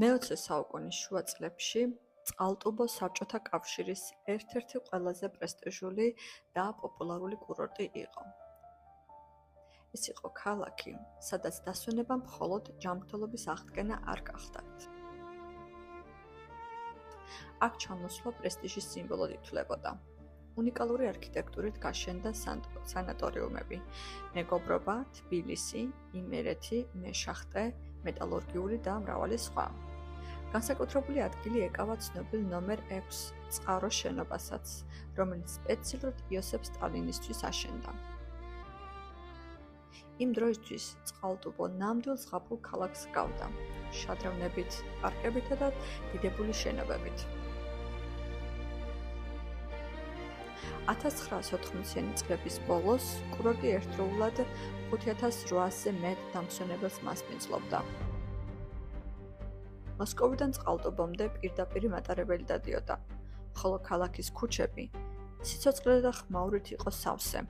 მე-20 საუკუნის შუა წლებში წყალტუბო საბჭოთა კავშირის ერთ-ერთი ყველაზე პრესტიჟული და პოპულარული კურორტი იყო. ეს იყო ქალაქი, სადაც დასვენება მხოლოდ ჯანმრთელობის აღდგენა არ გახდათ. აქ ჩამოსვლა პრესტიჟის სიმბოლოდ ითვლებოდა. უნიკალური არქიტექტურით გაშენდა სანატორიუმები, მეგობრობა, თბილისი, იმერეთი, მეშახტე, მეტალურგიული და მრავალი სხვა. განსაკუთრებული ადგილი ეკავა ცნობილ ნომერ 6 წყაროს შენობასაც, რომელიც სპეციალურად იოსებ სტალინისთვის აშენდა. იმ დროისთვის წყალტუბო ნამდვილ ზღაპრულ ქალაქს ჰგავდა, შადრევნებით, პარკებითა და დიდებული შენობებით. 1980-იანი წლების ბოლოს კურორტი ერთდროულად 5800-ზე მეტ დამსვენებელს მასპინძლობდა. მოსკოვიდან წყალტუბომდე პირდაპირი მატარებელი დადიოდა, ხოლო ქალაქის ქუჩები სიცოცხლე და ხმაურით იყო სავსე.